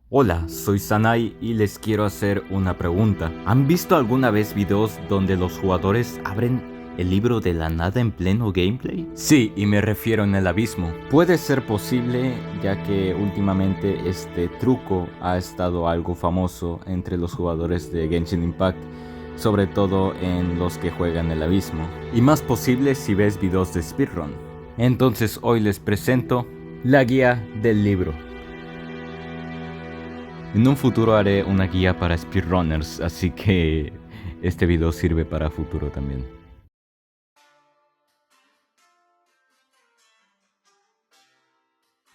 Hola, soy Sanai y les quiero hacer una pregunta. ¿Han visto alguna vez videos donde los jugadores abren el libro de la nada en pleno gameplay? Sí, y me refiero en el abismo. Puede ser posible, ya que últimamente este truco ha estado algo famoso entre los jugadores de Genshin Impact, sobre todo en los que juegan el abismo. Y más posible si ves videos de speedrun. Entonces hoy les presento la guía del libro. En un futuro haré una guía para speedrunners, así que este video sirve para futuro también.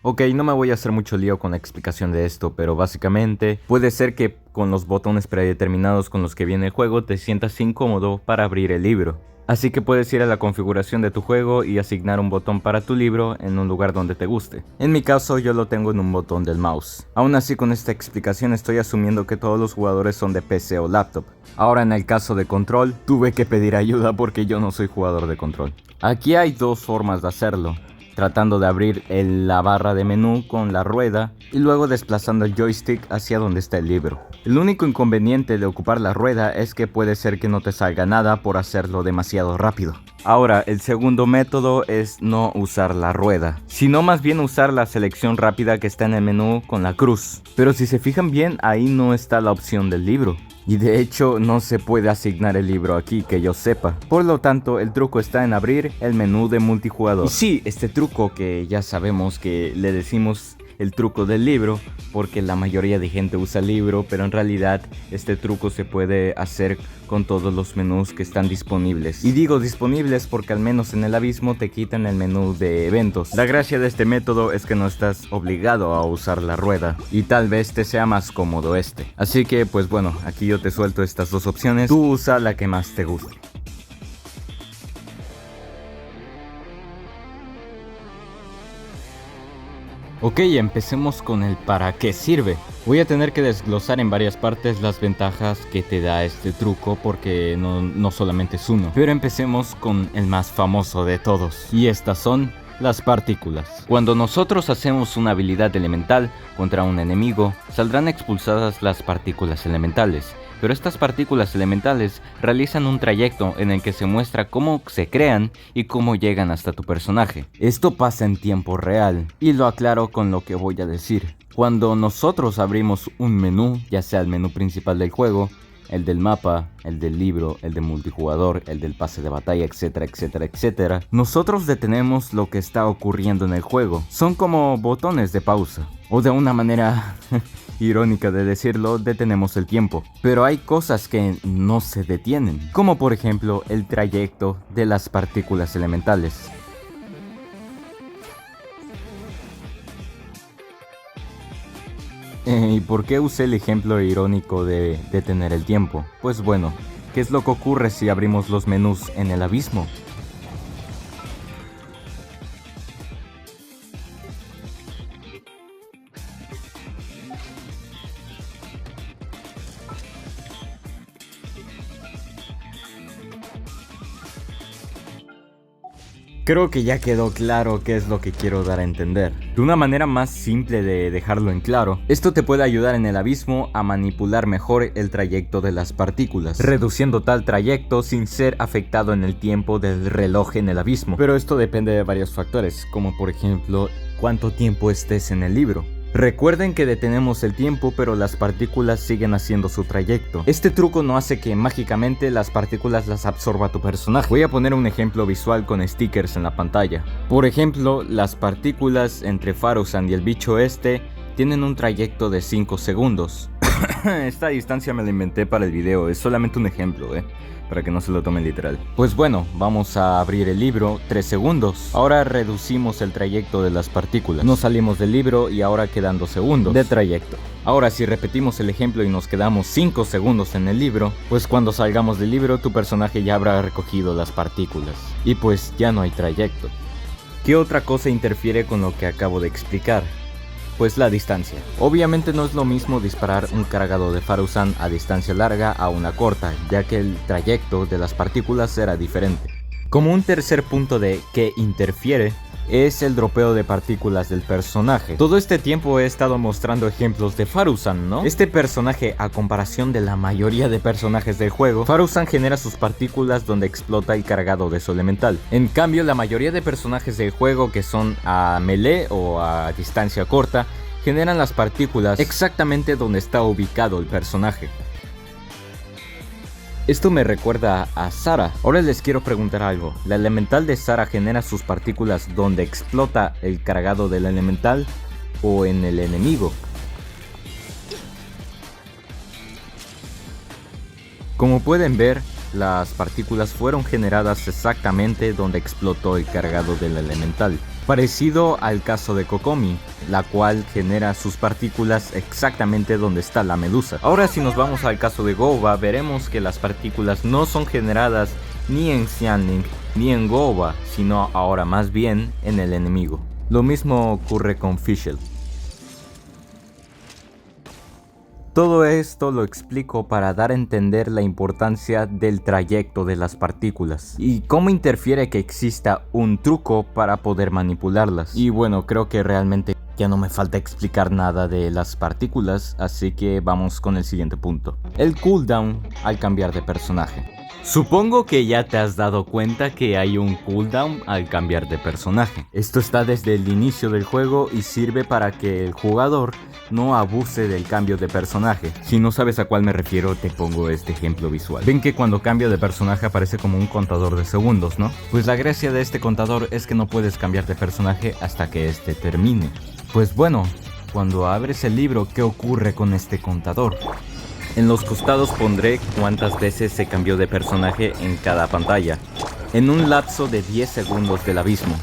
Ok, no me voy a hacer mucho lío con la explicación de esto, pero básicamente puede ser que con los botones predeterminados con los que viene el juego te sientas incómodo para abrir el libro. Así que puedes ir a la configuración de tu juego y asignar un botón para tu libro en un lugar donde te guste. En mi caso yo lo tengo en un botón del mouse. Aún así, con esta explicación estoy asumiendo que todos los jugadores son de PC o laptop. Ahora, en el caso de control, tuve que pedir ayuda porque yo no soy jugador de control. Aquí hay dos formas de hacerlo: tratando de abrir la barra de menú con la rueda y luego desplazando el joystick hacia donde está el libro. El único inconveniente de ocupar la rueda es que puede ser que no te salga nada por hacerlo demasiado rápido. Ahora, el segundo método es no usar la rueda, sino más bien usar la selección rápida que está en el menú con la cruz. Pero si se fijan bien, ahí no está la opción del libro. Y de hecho no se puede asignar el libro aquí que yo sepa. Por lo tanto, el truco está en abrir el menú de multijugador. Y sí, este truco que ya sabemos que le decimos el truco del libro, porque la mayoría de gente usa el libro, pero en realidad este truco se puede hacer con todos los menús que están disponibles. Y digo disponibles porque al menos en el abismo te quitan el menú de eventos. La gracia de este método es que no estás obligado a usar la rueda y tal vez te sea más cómodo este. Así que pues bueno, aquí yo te suelto estas dos opciones, tú usa la que más te guste. Ok, empecemos con el para qué sirve. Voy a tener que desglosar en varias partes las ventajas que te da este truco porque no solamente es uno. Pero empecemos con el más famoso de todos. Y estas son las partículas. Cuando nosotros hacemos una habilidad elemental contra un enemigo, saldrán expulsadas las partículas elementales. Pero estas partículas elementales realizan un trayecto en el que se muestra cómo se crean y cómo llegan hasta tu personaje. Esto pasa en tiempo real, y lo aclaro con lo que voy a decir. Cuando nosotros abrimos un menú, ya sea el menú principal del juego, el del mapa, el del libro, el de multijugador, el del pase de batalla, etcétera, etcétera, etcétera, nosotros detenemos lo que está ocurriendo en el juego. Son como botones de pausa, o de una manera irónica de decirlo, detenemos el tiempo. Pero hay cosas que no se detienen, como por ejemplo el trayecto de las partículas elementales. ¿Y por qué usé el ejemplo irónico de detener el tiempo? Pues bueno, ¿qué es lo que ocurre si abrimos los menús en el abismo? Creo que ya quedó claro qué es lo que quiero dar a entender. De una manera más simple de dejarlo en claro, esto te puede ayudar en el abismo a manipular mejor el trayecto de las partículas, reduciendo tal trayecto sin ser afectado en el tiempo del reloj en el abismo. Pero esto depende de varios factores, como por ejemplo, cuánto tiempo estés en el libro. Recuerden que detenemos el tiempo, pero las partículas siguen haciendo su trayecto. Este truco no hace que mágicamente las partículas las absorba tu personaje. Voy a poner un ejemplo visual con stickers en la pantalla. Por ejemplo, las partículas entre Pharosan y el bicho este tienen un trayecto de 5 segundos. Esta distancia me la inventé para el video, es solamente un ejemplo, para que no se lo tomen literal. Pues bueno, vamos a abrir el libro 3 segundos. Ahora reducimos el trayecto de las partículas. Nos salimos del libro y ahora quedan 2 segundos de trayecto. Ahora si repetimos el ejemplo y nos quedamos 5 segundos en el libro, pues cuando salgamos del libro tu personaje ya habrá recogido las partículas. Y pues ya no hay trayecto. ¿Qué otra cosa interfiere con lo que acabo de explicar? Pues la distancia. Obviamente no es lo mismo disparar un cargado de Pharosan a distancia larga a una corta, ya que el trayecto de las partículas será diferente. Como un tercer punto de que interfiere, es el dropeo de partículas del personaje. Todo este tiempo he estado mostrando ejemplos de Faruzan, ¿no? Este personaje, a comparación de la mayoría de personajes del juego, Faruzan genera sus partículas donde explota el cargado de su elemental. En cambio, la mayoría de personajes del juego que son a melee o a distancia corta, generan las partículas exactamente donde está ubicado el personaje. Esto me recuerda a Sara. Ahora les quiero preguntar algo. ¿La elemental de Sara genera sus partículas donde explota el cargado del elemental o en el enemigo? Como pueden ver, las partículas fueron generadas exactamente donde explotó el cargado del elemental. Parecido al caso de Kokomi, la cual genera sus partículas exactamente donde está la medusa. Ahora si nos vamos al caso de Gova, veremos que las partículas no son generadas ni en Xianling ni en Gova, sino ahora más bien en el enemigo. Lo mismo ocurre con Fischl. Todo esto lo explico para dar a entender la importancia del trayecto de las partículas y cómo interfiere que exista un truco para poder manipularlas. Y bueno, creo que realmente ya no me falta explicar nada de las partículas, así que vamos con el siguiente punto. El cooldown al cambiar de personaje. Supongo que ya te has dado cuenta que hay un cooldown al cambiar de personaje. Esto está desde el inicio del juego y sirve para que el jugador no abuse del cambio de personaje. Si no sabes a cuál me refiero, te pongo este ejemplo visual. Ven que cuando cambio de personaje aparece como un contador de segundos, ¿no? Pues la gracia de este contador es que no puedes cambiar de personaje hasta que este termine. Pues bueno, cuando abres el libro, ¿qué ocurre con este contador? En los costados pondré cuántas veces se cambió de personaje en cada pantalla, en un lapso de 10 segundos del abismo.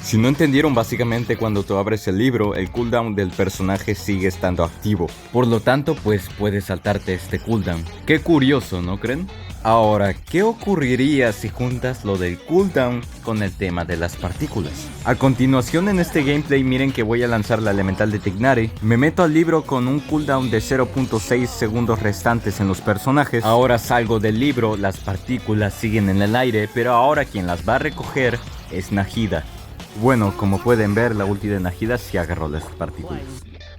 Si no entendieron, básicamente cuando tú abres el libro, el cooldown del personaje sigue estando activo. Por lo tanto, pues puedes saltarte este cooldown. Qué curioso, ¿no creen? Ahora, ¿qué ocurriría si juntas lo del cooldown con el tema de las partículas? A continuación en este gameplay miren que voy a lanzar la elemental de Tignari. Me meto al libro con un cooldown de 0.6 segundos restantes en los personajes. Ahora salgo del libro, las partículas siguen en el aire, pero ahora quien las va a recoger es Nahida. Bueno, como pueden ver, la ulti de Nahida sí agarró las partículas.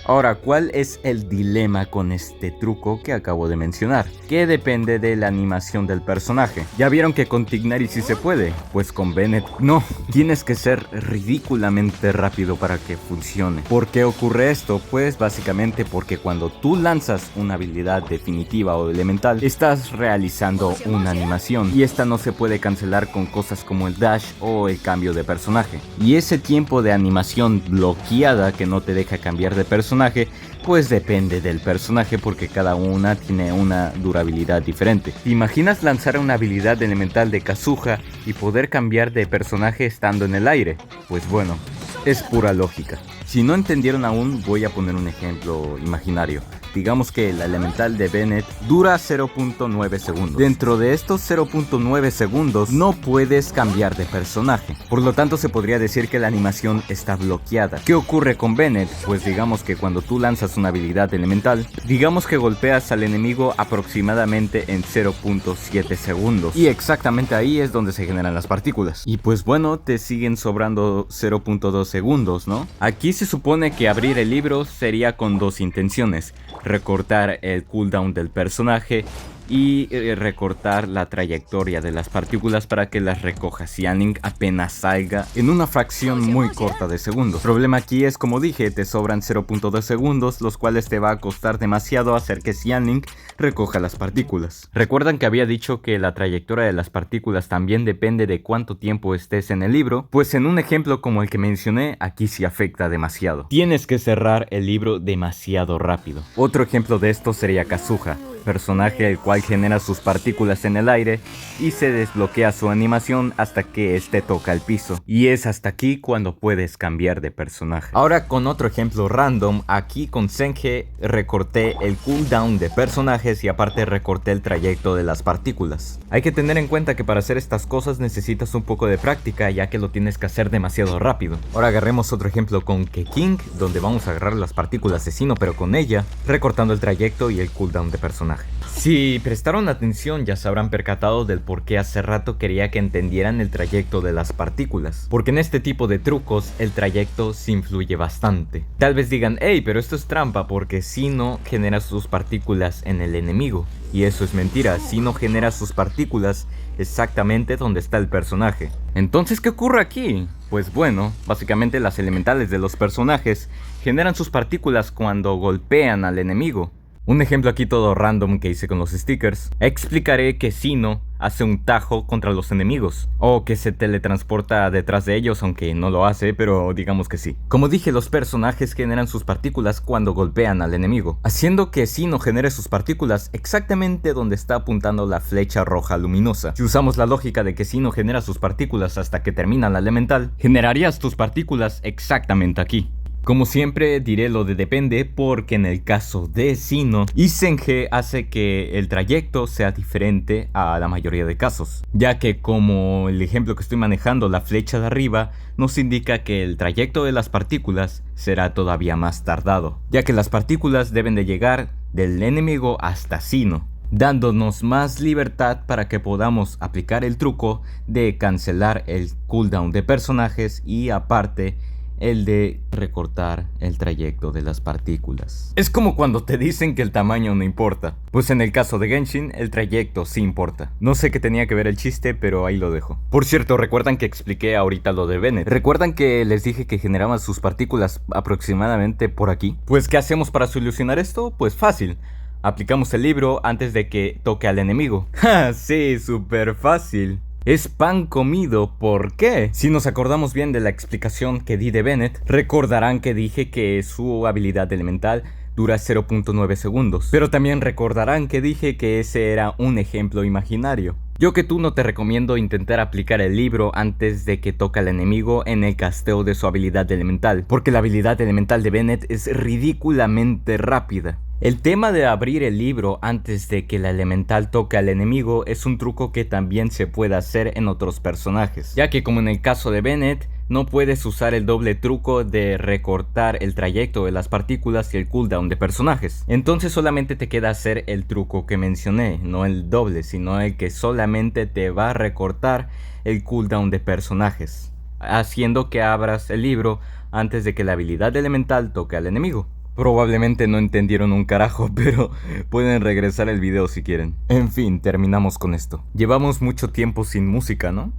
Ahora, ¿cuál es el dilema con este truco que acabo de mencionar? Que depende de la animación del personaje. Ya vieron que con Tignari sí se puede, pues con Bennett no. Tienes que ser ridículamente rápido para que funcione. ¿Por qué ocurre esto? Pues básicamente porque cuando tú lanzas una habilidad definitiva o elemental, estás realizando una animación y esta no se puede cancelar con cosas como el dash o el cambio de personaje. Y ese tiempo de animación bloqueada que no te deja cambiar de personaje, pues depende del personaje porque cada una tiene una durabilidad diferente. ¿Te imaginas lanzar una habilidad elemental de Kazuha y poder cambiar de personaje estando en el aire? Pues bueno, es pura lógica. Si no entendieron aún, voy a poner un ejemplo imaginario. Digamos que la elemental de Bennett dura 0.9 segundos. Dentro de estos 0.9 segundos no puedes cambiar de personaje. Por lo tanto se podría decir que la animación está bloqueada. ¿Qué ocurre con Bennett? Pues digamos que cuando tú lanzas una habilidad elemental, digamos que golpeas al enemigo aproximadamente en 0.7 segundos. Y exactamente ahí es donde se generan las partículas. Y pues bueno, te siguen sobrando 0.2 segundos, ¿no? Aquí se supone que abrir el libro sería con dos intenciones: recortar el cooldown del personaje y recortar la trayectoria de las partículas para que las recoja Xianling apenas salga en una fracción muy corta de segundos. El problema aquí es, como dije, te sobran 0.2 segundos, los cuales te va a costar demasiado hacer que Xianling recoja las partículas. ¿Recuerdan que había dicho que la trayectoria de las partículas también depende de cuánto tiempo estés en el libro? Pues en un ejemplo como el que mencioné, aquí sí afecta demasiado. Tienes que cerrar el libro demasiado rápido. Otro ejemplo de esto sería Kazuha, personaje el cual cual genera sus partículas en el aire y se desbloquea su animación hasta que este toca el piso. Y es hasta aquí cuando puedes cambiar de personaje. Ahora con otro ejemplo random, aquí con Senge recorté el cooldown de personajes y aparte recorté el trayecto de las partículas. Hay que tener en cuenta que para hacer estas cosas necesitas un poco de práctica, ya que lo tienes que hacer demasiado rápido. Ahora agarremos otro ejemplo con Keqing, donde vamos a agarrar las partículas de Sinnoh pero con ella, recortando el trayecto y el cooldown de personaje. Si prestaron atención ya se habrán percatado del por qué hace rato quería que entendieran el trayecto de las partículas, porque en este tipo de trucos el trayecto sí influye bastante. Tal vez digan, hey, pero esto es trampa porque Sinnoh genera sus partículas en el enemigo, y eso es mentira. Sinnoh genera sus partículas exactamente donde está el personaje. Entonces, ¿qué ocurre aquí? Pues bueno, básicamente las elementales de los personajes generan sus partículas cuando golpean al enemigo. Un ejemplo aquí todo random que hice con los stickers. Explicaré que Sinnoh hace un tajo contra los enemigos, o que se teletransporta detrás de ellos, aunque no lo hace, pero digamos que sí. Como dije, los personajes generan sus partículas cuando golpean al enemigo, haciendo que Sinnoh genere sus partículas exactamente donde está apuntando la flecha roja luminosa. Si usamos la lógica de que Sinnoh genera sus partículas hasta que termina la elemental, generarías tus partículas exactamente aquí. Como siempre diré lo de depende, porque en el caso de Sinnoh, Senge hace que el trayecto sea diferente a la mayoría de casos, ya que como el ejemplo que estoy manejando, la flecha de arriba nos indica que el trayecto de las partículas será todavía más tardado, ya que las partículas deben de llegar del enemigo hasta Sinnoh, dándonos más libertad para que podamos aplicar el truco de cancelar el cooldown de personajes y aparte el de recortar el trayecto de las partículas. Es como cuando te dicen que el tamaño no importa. Pues en el caso de Genshin, el trayecto sí importa. No sé qué tenía que ver el chiste, pero ahí lo dejo. Por cierto, ¿recuerdan que expliqué ahorita lo de Bennett? ¿Recuerdan que les dije que generaban sus partículas aproximadamente por aquí? Pues ¿qué hacemos para solucionar esto? Pues fácil. Aplicamos el libro antes de que toque al enemigo. ¡Ja! Sí, súper fácil. Es pan comido, ¿por qué? Si nos acordamos bien de la explicación que di de Bennett, recordarán que dije que su habilidad elemental dura 0.9 segundos. Pero también recordarán que dije que ese era un ejemplo imaginario. Yo que tú no te recomiendo intentar aplicar el libro antes de que toque al enemigo en el casteo de su habilidad elemental, porque la habilidad elemental de Bennett es ridículamente rápida. El tema de abrir el libro antes de que la elemental toque al enemigo es un truco que también se puede hacer en otros personajes, ya que como en el caso de Bennett, no puedes usar el doble truco de recortar el trayecto de las partículas y el cooldown de personajes. Entonces solamente te queda hacer el truco que mencioné, no el doble, sino el que solamente te va a recortar el cooldown de personajes, haciendo que abras el libro antes de que la habilidad elemental toque al enemigo. Probablemente no entendieron un carajo, pero pueden regresar el video si quieren. En fin, terminamos con esto. Llevamos mucho tiempo sin música, ¿no?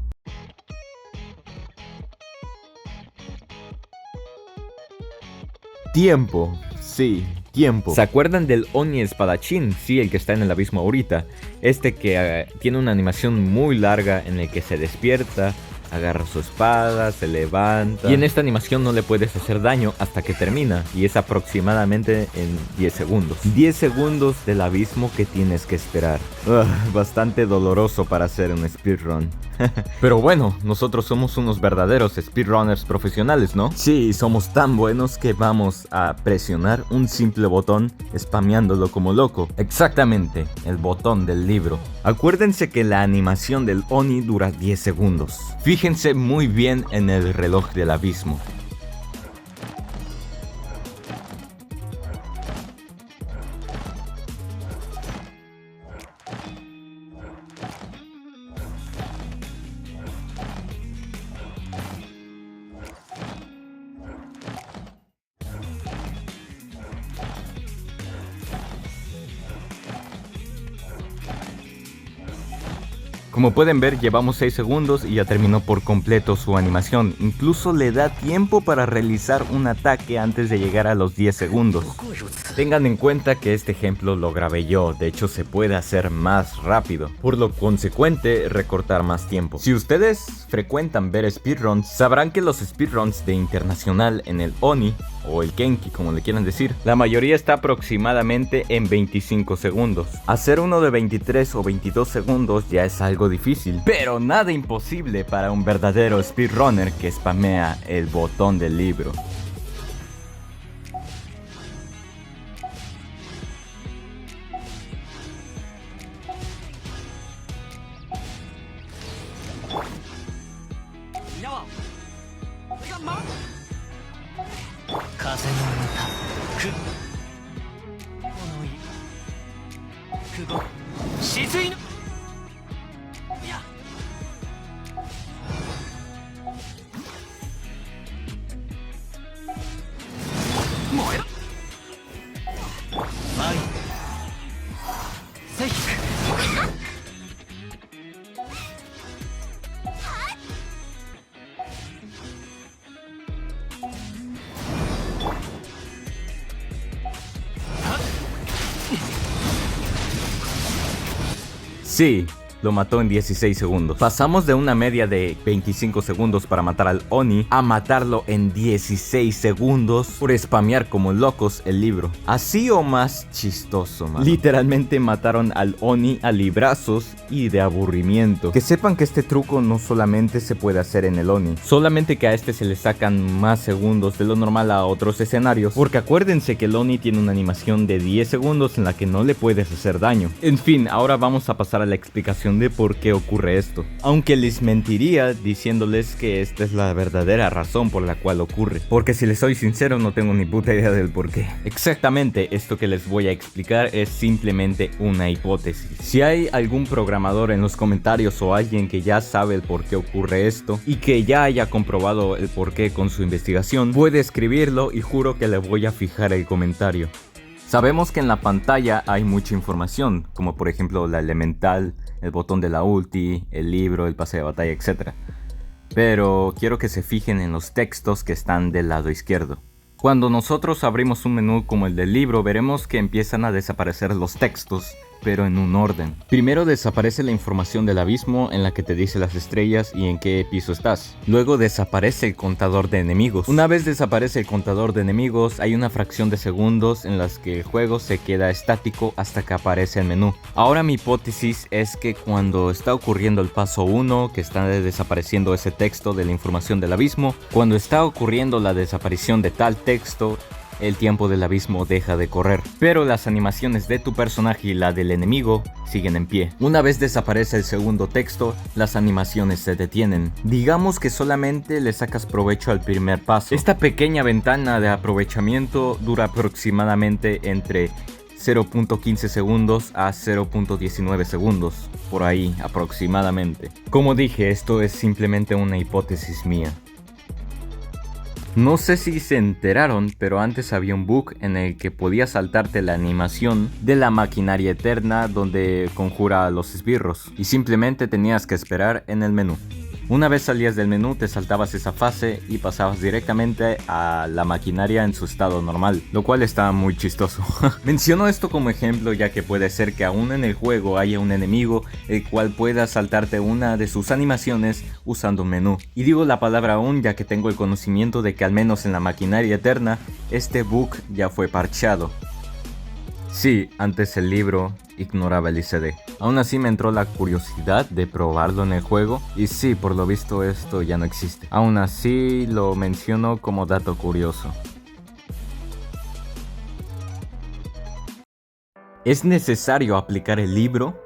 Tiempo. Sí, tiempo. ¿Se acuerdan del Oni espadachín? Sí, el que está en el abismo ahorita. Este que tiene una animación muy larga en el que se despierta, agarra su espada, se levanta. Y en esta animación no le puedes hacer daño hasta que termina. Y es aproximadamente en 10 segundos. 10 segundos del abismo que tienes que esperar. Bastante doloroso para hacer un speedrun. Pero bueno, nosotros somos unos verdaderos speedrunners profesionales, ¿no? Sí, somos tan buenos que vamos a presionar un simple botón spameándolo como loco. Exactamente, el botón del libro. Acuérdense que la animación del Oni dura 10 segundos. Fíjense muy bien en el reloj del abismo. Como pueden ver, llevamos 6 segundos y ya terminó por completo su animación. Incluso le da tiempo para realizar un ataque antes de llegar a los 10 segundos. Tengan en cuenta que este ejemplo lo grabé yo, de hecho se puede hacer más rápido, por lo consecuente recortar más tiempo. Si ustedes frecuentan ver speedruns sabrán que los speedruns de internacional en el Oni o el Genki, como le quieran decir, la mayoría está aproximadamente en 25 segundos. Hacer uno de 23 o 22 segundos ya es algo difícil, pero nada imposible para un verdadero speedrunner que spamea el botón del libro. Sí, lo mató en 16 segundos. Pasamos de una media de 25 segundos para matar al Oni a matarlo en 16 segundos por spamear como locos el libro. Así o más chistoso, man. Literalmente mataron al Oni a librazos y de aburrimiento. Que sepan que este truco no solamente se puede hacer en el Oni, solamente que a este se le sacan más segundos de lo normal a otros escenarios, porque acuérdense que el Oni tiene una animación de 10 segundos en la que no le puedes hacer daño. En fin, ahora vamos a pasar a la explicación de por qué ocurre esto, aunque les mentiría diciéndoles que esta es la verdadera razón por la cual ocurre, porque si les soy sincero no tengo ni puta idea del por qué. Exactamente, esto que les voy a explicar es simplemente una hipótesis. Si hay algún programador en los comentarios o alguien que ya sabe el por qué ocurre esto y que ya haya comprobado el por qué con su investigación, puede escribirlo y juro que le voy a fijar el comentario. Sabemos que en la pantalla hay mucha información, como por ejemplo la elemental, el botón de la ulti, el libro, el pase de batalla, etc. Pero quiero que se fijen en los textos que están del lado izquierdo. Cuando nosotros abrimos un menú como el del libro, veremos que empiezan a desaparecer los textos, pero en un orden. Primero desaparece la información del abismo en la que te dice las estrellas y en qué piso estás. Luego desaparece el contador de enemigos. Una vez desaparece el contador de enemigos, hay una fracción de segundos en las que el juego se queda estático hasta que aparece el menú. Ahora mi hipótesis es que cuando está ocurriendo el paso 1, que está desapareciendo ese texto de la información del abismo, cuando está ocurriendo la desaparición de tal texto, el tiempo del abismo deja de correr, pero las animaciones de tu personaje y la del enemigo siguen en pie. Una vez desaparece el segundo texto, las animaciones se detienen. Digamos que solamente le sacas provecho al primer paso. Esta pequeña ventana de aprovechamiento dura aproximadamente entre 0.15 segundos a 0.19 segundos, por ahí aproximadamente. Como dije, esto es simplemente una hipótesis mía. No sé si se enteraron, pero antes había un bug en el que podías saltarte la animación de la maquinaria eterna donde conjura a los esbirros y simplemente tenías que esperar en el menú. Una vez salías del menú te saltabas esa fase y pasabas directamente a la maquinaria en su estado normal, lo cual está muy chistoso. Menciono esto como ejemplo ya que puede ser que aún en el juego haya un enemigo el cual pueda saltarte una de sus animaciones usando un menú. Y digo la palabra aún ya que tengo el conocimiento de que al menos en la maquinaria eterna este bug ya fue parcheado. Sí, antes el libro ignoraba el ICD. Aún así me entró la curiosidad de probarlo en el juego y sí, por lo visto esto ya no existe. Aún así lo menciono como dato curioso. ¿Es necesario aplicar el libro?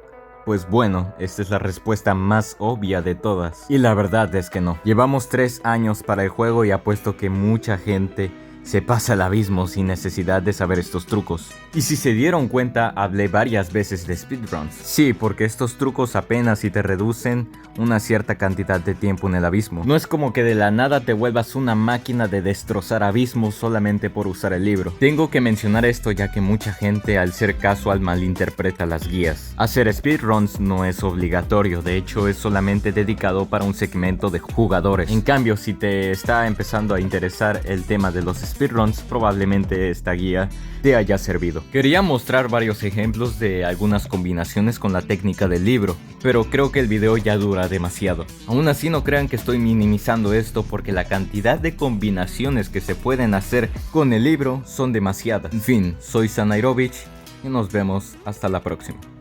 Pues bueno, esta es la respuesta más obvia de todas. Y la verdad es que no. Llevamos 3 años para el juego y apuesto que mucha gente se pasa al abismo sin necesidad de saber estos trucos. Y si se dieron cuenta, hablé varias veces de speedruns. Sí, porque estos trucos apenas si te reducen una cierta cantidad de tiempo en el abismo. No es como que de la nada te vuelvas una máquina de destrozar abismos solamente por usar el libro. Tengo que mencionar esto ya que mucha gente al ser casual malinterpreta las guías. Hacer speedruns no es obligatorio, de hecho es solamente dedicado para un segmento de jugadores. En cambio, si te está empezando a interesar el tema de los speedruns, probablemente esta guía te haya servido. Quería mostrar varios ejemplos de algunas combinaciones con la técnica del libro, pero creo que el video ya dura demasiado. Aún así no crean que estoy minimizando esto porque la cantidad de combinaciones que se pueden hacer con el libro son demasiadas. En fin, soy Sanairovich y nos vemos hasta la próxima.